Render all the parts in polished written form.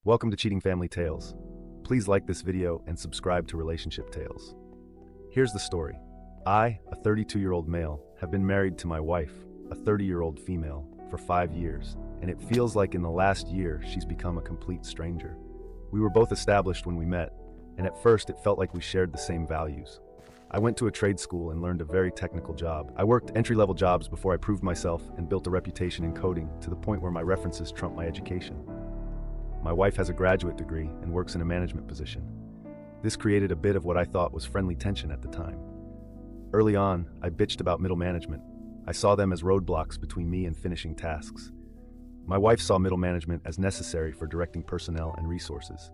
Welcome to Cheating Family Tales. Please like this video and subscribe to Relationship Tales. Here's the story. I, a 32-year-old male, have been married to my wife, a 30-year-old female, for 5 years, and it feels like in the last year she's become a complete stranger. We were both established when we met, and at first it felt like we shared the same values. I went to a trade school and learned a very technical job. I worked entry-level jobs before I proved myself and built a reputation in coding to the point where my references trump my education. My wife has a graduate degree and works in a management position. This created a bit of what I thought was friendly tension at the time. Early on, I bitched about middle management. I saw them as roadblocks between me and finishing tasks. My wife saw middle management as necessary for directing personnel and resources.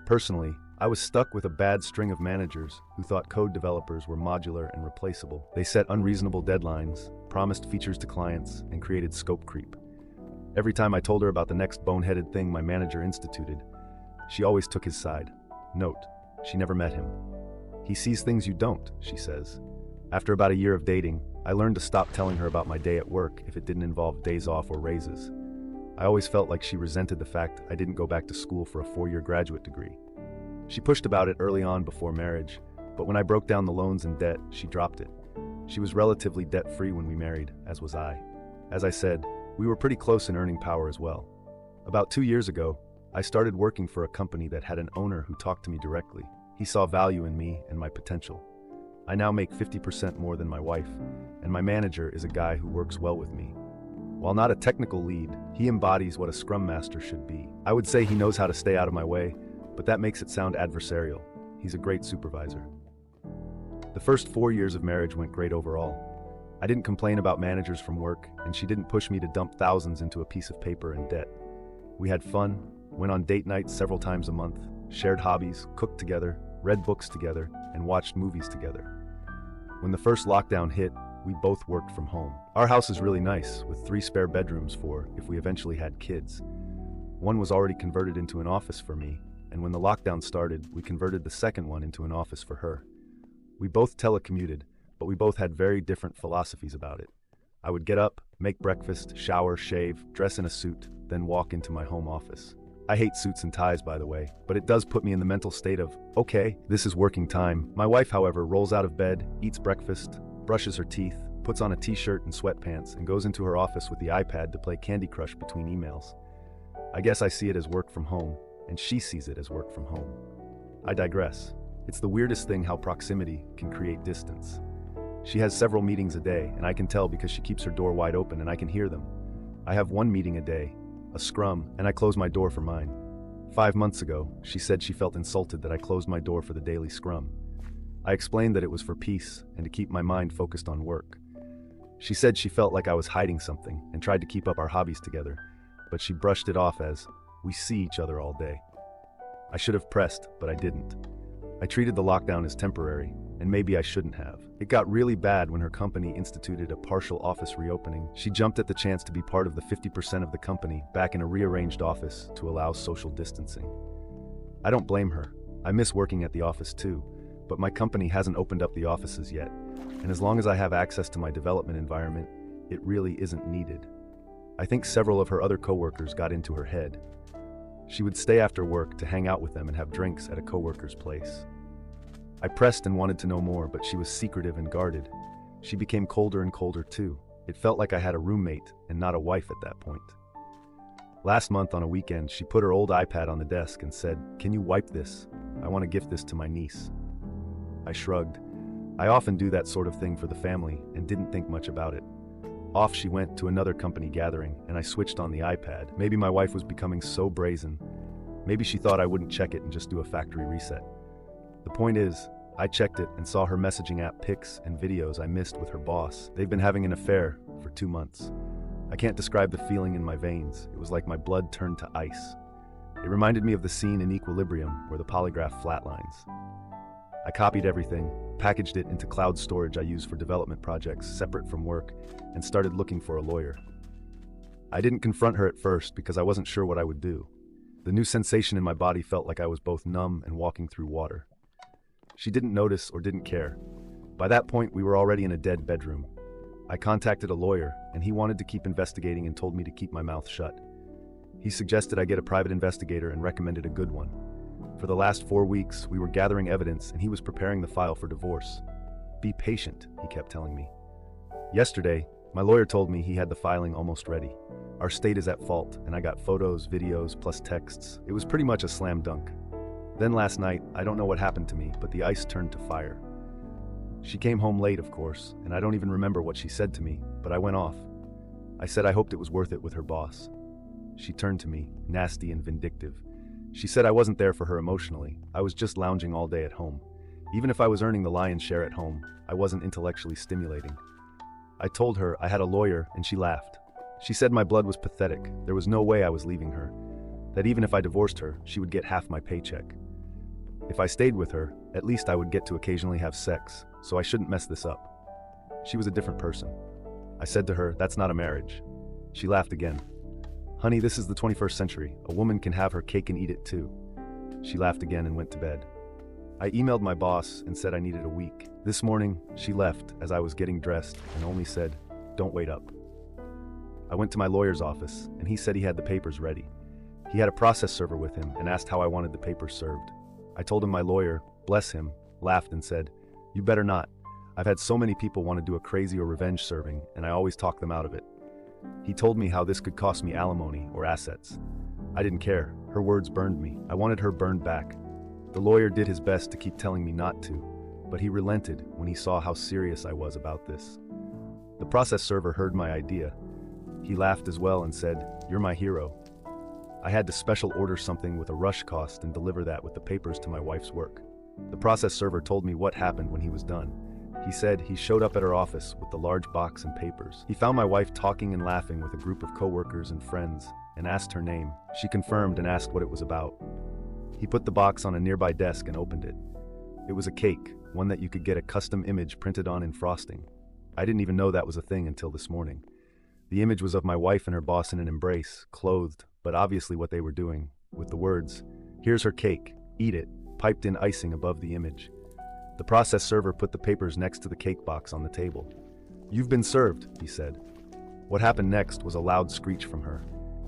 Personally, I was stuck with a bad string of managers who thought code developers were modular and replaceable. They set unreasonable deadlines, promised features to clients, and created scope creep. Every time I told her about the next boneheaded thing my manager instituted, she always took his side. Note, she never met him. He sees things you don't, she says. After about a year of dating, I learned to stop telling her about my day at work if it didn't involve days off or raises. I always felt like she resented the fact I didn't go back to school for a 4-year graduate degree. She pushed about it early on before marriage, but when I broke down the loans and debt, she dropped it. She was relatively debt-free when we married, as was I. As I said, we were pretty close in earning power as well. About 2 years ago, I started working for a company that had an owner who talked to me directly. He saw value in me and my potential. I now make 50% more than my wife, and my manager is a guy who works well with me. While not a technical lead, he embodies what a scrum master should be. I would say he knows how to stay out of my way, but that makes it sound adversarial. He's a great supervisor. The first 4 years of marriage went great overall. I didn't complain about managers from work, and she didn't push me to dump thousands into a piece of paper in debt. We had fun, went on date nights several times a month, shared hobbies, cooked together, read books together, and watched movies together. When the first lockdown hit, we both worked from home. Our house is really nice, with 3 spare bedrooms for if we eventually had kids. One was already converted into an office for me, and when the lockdown started, we converted the second one into an office for her. We both telecommuted, but we both had very different philosophies about it. I would get up, make breakfast, shower, shave, dress in a suit, then walk into my home office. I hate suits and ties, by the way, but it does put me in the mental state of, okay, this is working time. My wife, however, rolls out of bed, eats breakfast, brushes her teeth, puts on a t-shirt and sweatpants, and goes into her office with the iPad to play Candy Crush between emails. I guess I see it as work from home, and she sees it as work from home. I digress. It's the weirdest thing how proximity can create distance. She has several meetings a day, and I can tell because she keeps her door wide open and I can hear them. I have 1 meeting a day, a scrum, and I close my door for mine. 5 months ago, she said she felt insulted that I closed my door for the daily scrum. I explained that it was for peace and to keep my mind focused on work. She said she felt like I was hiding something and tried to keep up our hobbies together, but she brushed it off as, we see each other all day. I should have pressed, but I didn't. I treated the lockdown as temporary, and maybe I shouldn't have. It got really bad when her company instituted a partial office reopening. She jumped at the chance to be part of the 50% of the company back in a rearranged office to allow social distancing. I don't blame her. I miss working at the office too, but my company hasn't opened up the offices yet, and as long as I have access to my development environment, it really isn't needed. I think several of her other coworkers got into her head. She would stay after work to hang out with them and have drinks at a coworker's place. I pressed and wanted to know more, but she was secretive and guarded. She became colder and colder too. It felt like I had a roommate and not a wife at that point. Last month on a weekend, she put her old iPad on the desk and said, "Can you wipe this? I want to gift this to my niece." I shrugged. I often do that sort of thing for the family and didn't think much about it. Off she went to another company gathering, and I switched on the iPad. Maybe my wife was becoming so brazen. Maybe she thought I wouldn't check it and just do a factory reset. The point is, I checked it and saw her messaging app pics and videos I missed with her boss. They've been having an affair for 2 months. I can't describe the feeling in my veins. It was like my blood turned to ice. It reminded me of the scene in Equilibrium where the polygraph flatlines. I copied everything, packaged it into cloud storage I use for development projects separate from work, and started looking for a lawyer. I didn't confront her at first because I wasn't sure what I would do. The new sensation in my body felt like I was both numb and walking through water. She didn't notice or didn't care. By that point, we were already in a dead bedroom. I contacted a lawyer, and he wanted to keep investigating and told me to keep my mouth shut. He suggested I get a private investigator and recommended a good one. For the last 4 weeks, we were gathering evidence and he was preparing the file for divorce. Be patient, he kept telling me. Yesterday, my lawyer told me he had the filing almost ready. Our state is at fault, and I got photos, videos, plus texts. It was pretty much a slam dunk. Then last night, I don't know what happened to me, but the ice turned to fire. She came home late, of course, and I don't even remember what she said to me, but I went off. I said I hoped it was worth it with her boss. She turned to me, nasty and vindictive. She said I wasn't there for her emotionally. I was just lounging all day at home. Even if I was earning the lion's share at home, I wasn't intellectually stimulating. I told her I had a lawyer, and she laughed. She said my blood was pathetic. There was no way I was leaving her. That even if I divorced her, she would get half my paycheck. If I stayed with her, at least I would get to occasionally have sex, so I shouldn't mess this up. She was a different person. I said to her, that's not a marriage. She laughed again. Honey, this is the 21st century. A woman can have her cake and eat it too. She laughed again and went to bed. I emailed my boss and said I needed a week. This morning, she left as I was getting dressed and only said, don't wait up. I went to my lawyer's office and he said he had the papers ready. He had a process server with him and asked how I wanted the papers served. I told him my lawyer, bless him, laughed and said, you better not. I've had so many people want to do a crazy or revenge serving and I always talk them out of it. He told me how this could cost me alimony or assets. I didn't care. Her words burned me. I wanted her burned back. The lawyer did his best to keep telling me not to, but he relented when he saw how serious I was about this. The process server heard my idea. He laughed as well and said, you're my hero. I had to special order something with a rush cost and deliver that with the papers to my wife's work. The process server told me what happened when he was done. He said he showed up at her office with the large box and papers. He found my wife talking and laughing with a group of coworkers and friends and asked her name. She confirmed and asked what it was about. He put the box on a nearby desk and opened it. It was a cake, one that you could get a custom image printed on in frosting. I didn't even know that was a thing until this morning. The image was of my wife and her boss in an embrace, clothed, but obviously what they were doing, with the words, here's her cake, eat it, piped in icing above the image. The process server put the papers next to the cake box on the table. You've been served, he said. What happened next was a loud screech from her.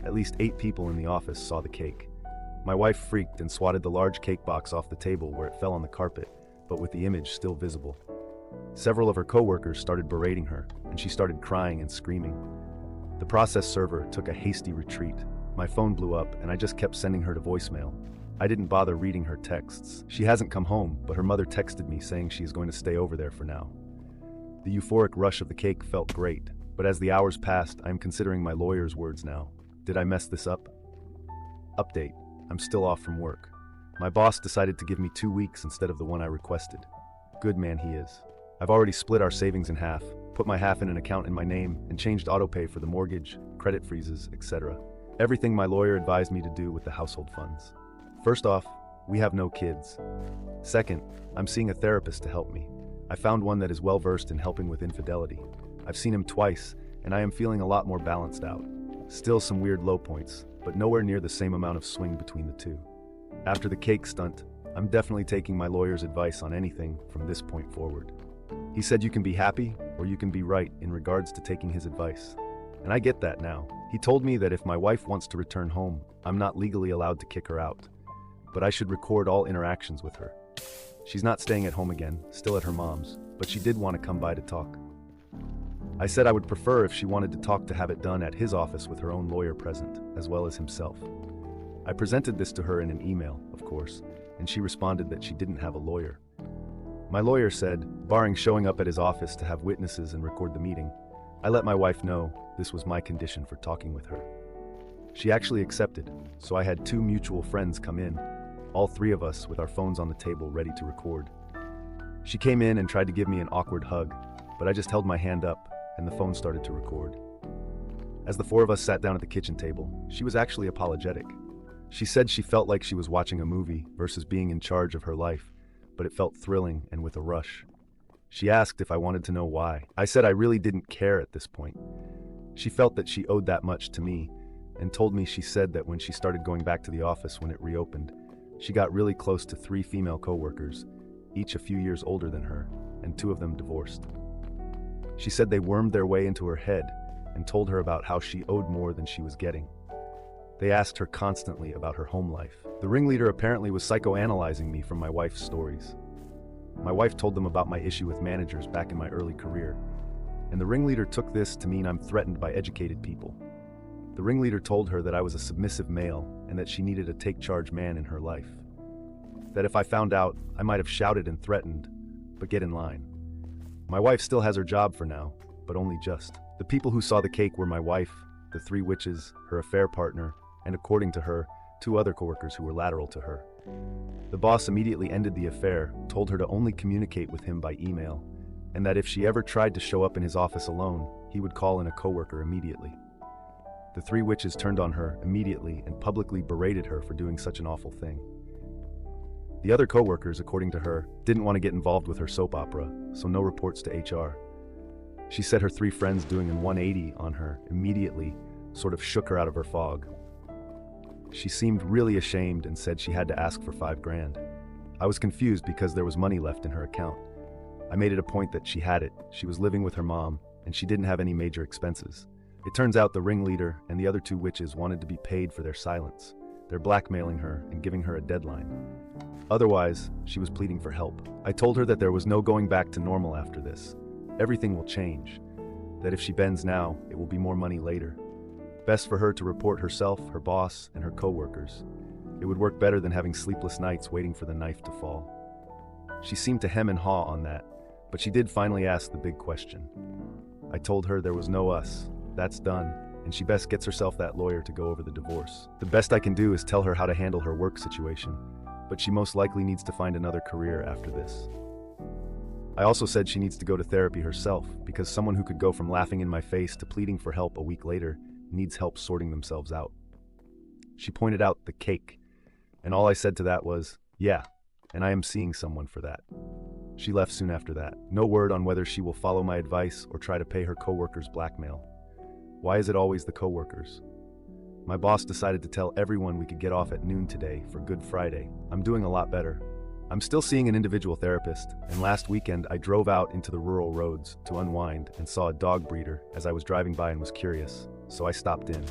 At least 8 people in the office saw the cake. My wife freaked and swatted the large cake box off the table where it fell on the carpet, but with the image still visible. Several of her coworkers started berating her, and she started crying and screaming. The process server took a hasty retreat. My phone blew up, and I just kept sending her to voicemail. I didn't bother reading her texts. She hasn't come home, but her mother texted me saying she is going to stay over there for now. The euphoric rush of the cake felt great, but as the hours passed, I am considering my lawyer's words now. Did I mess this up? Update. I'm still off from work. My boss decided to give me 2 weeks instead of the one I requested. Good man he is. I've already split our savings in half, put my half in an account in my name, and changed autopay for the mortgage, credit freezes, etc. Everything my lawyer advised me to do with the household funds. First off, we have no kids. Second, I'm seeing a therapist to help me. I found one that is well versed in helping with infidelity. I've seen him twice, and I am feeling a lot more balanced out. Still some weird low points, but nowhere near the same amount of swing between the two. After the cake stunt, I'm definitely taking my lawyer's advice on anything from this point forward. He said you can be happy or you can be right in regards to taking his advice. And I get that now. He told me that if my wife wants to return home, I'm not legally allowed to kick her out, but I should record all interactions with her. She's not staying at home again, still at her mom's, but she did want to come by to talk. I said I would prefer if she wanted to talk to have it done at his office with her own lawyer present, as well as himself. I presented this to her in an email, of course, and she responded that she didn't have a lawyer. My lawyer said, barring showing up at his office to have witnesses and record the meeting, I let my wife know this was my condition for talking with her. She actually accepted, so I had 2 mutual friends come in, all 3 of us with our phones on the table ready to record. She came in and tried to give me an awkward hug, but I just held my hand up and the phone started to record. As the 4 of us sat down at the kitchen table, she was actually apologetic. She said she felt like she was watching a movie versus being in charge of her life, but it felt thrilling and with a rush. She asked if I wanted to know why. I said I really didn't care at this point. She felt that she owed that much to me and told me she said that when she started going back to the office when it reopened, she got really close to 3 female coworkers, each a few years older than her, and 2 of them divorced. She said they wormed their way into her head and told her about how she owed more than she was getting. They asked her constantly about her home life. The ringleader apparently was psychoanalyzing me from my wife's stories. My wife told them about my issue with managers back in my early career, and the ringleader took this to mean I'm threatened by educated people. The ringleader told her that I was a submissive male and that she needed a take-charge man in her life. That if I found out, I might have shouted and threatened, but get in line. My wife still has her job for now, but only just. The people who saw the cake were my wife, the 3 witches, her affair partner, and according to her, 2 other coworkers who were lateral to her. The boss immediately ended the affair, told her to only communicate with him by email, and that if she ever tried to show up in his office alone, he would call in a coworker immediately. The 3 witches turned on her immediately and publicly berated her for doing such an awful thing. The other coworkers, according to her, didn't want to get involved with her soap opera, so no reports to HR. She said her 3 friends doing a 180 on her immediately sort of shook her out of her fog. She seemed really ashamed and said she had to ask for $5,000. I was confused because there was money left in her account. I made it a point that she had it, she was living with her mom, and she didn't have any major expenses. It turns out the ringleader and the other 2 witches wanted to be paid for their silence. They're blackmailing her and giving her a deadline. Otherwise, she was pleading for help. I told her that there was no going back to normal after this. Everything will change. That if she bends now, it will be more money later. Best for her to report herself, her boss, and her co-workers. It would work better than having sleepless nights waiting for the knife to fall. She seemed to hem and haw on that, but she did finally ask the big question. I told her there was no us. That's done, and she best gets herself that lawyer to go over the divorce. The best I can do is tell her how to handle her work situation, but she most likely needs to find another career after this. I also said she needs to go to therapy herself, because someone who could go from laughing in my face to pleading for help a week later needs help sorting themselves out. She pointed out the cake, and all I said to that was, yeah, and I am seeing someone for that. She left soon after that. No word on whether she will follow my advice or try to pay her coworkers blackmail. Why is it always the coworkers? My boss decided to tell everyone we could get off at noon today for Good Friday. I'm doing a lot better. I'm still seeing an individual therapist, and last weekend I drove out into the rural roads to unwind and saw a dog breeder as I was driving by and was curious, so I stopped in.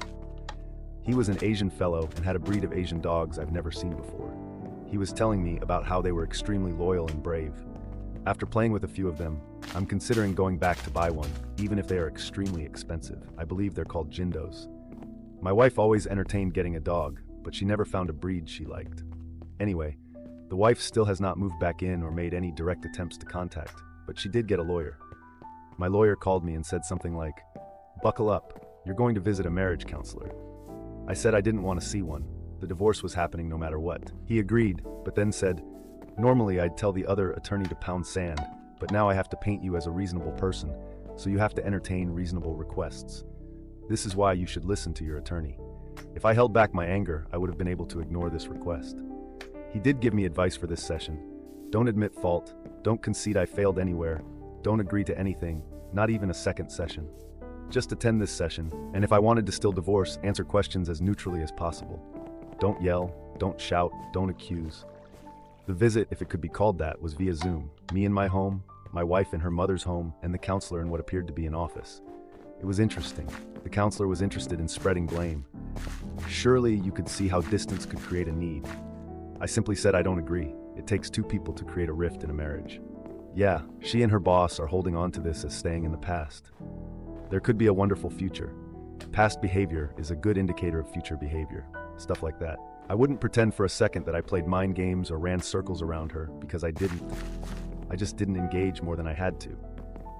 He was an Asian fellow and had a breed of Asian dogs I've never seen before. He was telling me about how they were extremely loyal and brave. After playing with a few of them, I'm considering going back to buy one, even if they are extremely expensive. I believe they're called Jindos. My wife always entertained getting a dog, but she never found a breed she liked. Anyway, the wife still has not moved back in or made any direct attempts to contact, but she did get a lawyer. My lawyer called me and said something like, "Buckle up, you're going to visit a marriage counselor." I said I didn't want to see one. The divorce was happening no matter what. He agreed, but then said, "Normally I'd tell the other attorney to pound sand, but now I have to paint you as a reasonable person, so you have to entertain reasonable requests. This is why you should listen to your attorney." If I held back my anger, I would have been able to ignore this request. He did give me advice for this session. Don't admit fault, don't concede I failed anywhere, don't agree to anything, not even a second session. Just attend this session, and if I wanted to still divorce, answer questions as neutrally as possible. Don't yell, don't shout, don't accuse. The visit, if it could be called that, was via Zoom. Me in my home, my wife in her mother's home, and the counselor in what appeared to be an office. It was interesting. The counselor was interested in spreading blame. Surely you could see how distance could create a need. I simply said I don't agree. It takes 2 people to create a rift in a marriage. Yeah, she and her boss are holding on to this as staying in the past. There could be a wonderful future. Past behavior is a good indicator of future behavior. Stuff like that. I wouldn't pretend for a second that I played mind games or ran circles around her, because I didn't. I just didn't engage more than I had to.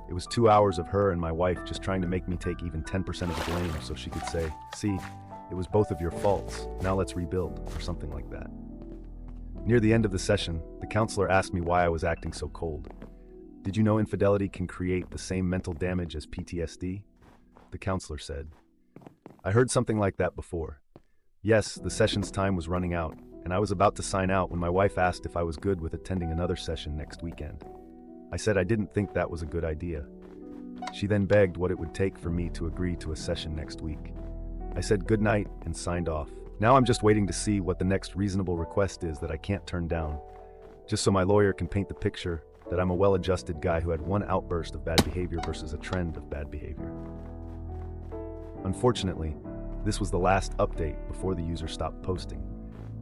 It was 2 hours of her and my wife just trying to make me take even 10% of the blame so she could say, "See, it was both of your faults, now let's rebuild," or something like that. Near the end of the session, the counselor asked me why I was acting so cold. "Did you know infidelity can create the same mental damage as PTSD?" The counselor said. I heard something like that before. Yes, the session's time was running out, and I was about to sign out when my wife asked if I was good with attending another session next weekend. I said I didn't think that was a good idea. She then begged what it would take for me to agree to a session next week. I said good night and signed off. Now I'm just waiting to see what the next reasonable request is that I can't turn down, just so my lawyer can paint the picture that I'm a well-adjusted guy who had one outburst of bad behavior versus a trend of bad behavior. Unfortunately, This was the last update before the user stopped posting.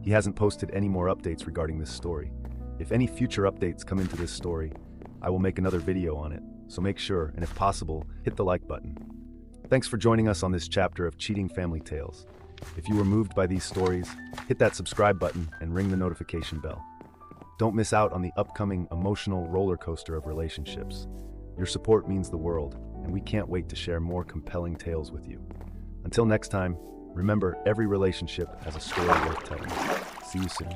He hasn't posted any more updates regarding this story. If any future updates come into this story, I will make another video on it, so make sure, and if possible, hit the like button. Thanks for joining us on this chapter of Cheating Family Tales. If you were moved by these stories, hit that subscribe button and ring the notification bell. Don't miss out on the upcoming emotional roller coaster of relationships. Your support means the world, and we can't wait to share more compelling tales with you. Until next time, remember, every relationship has a story worth telling. See you soon.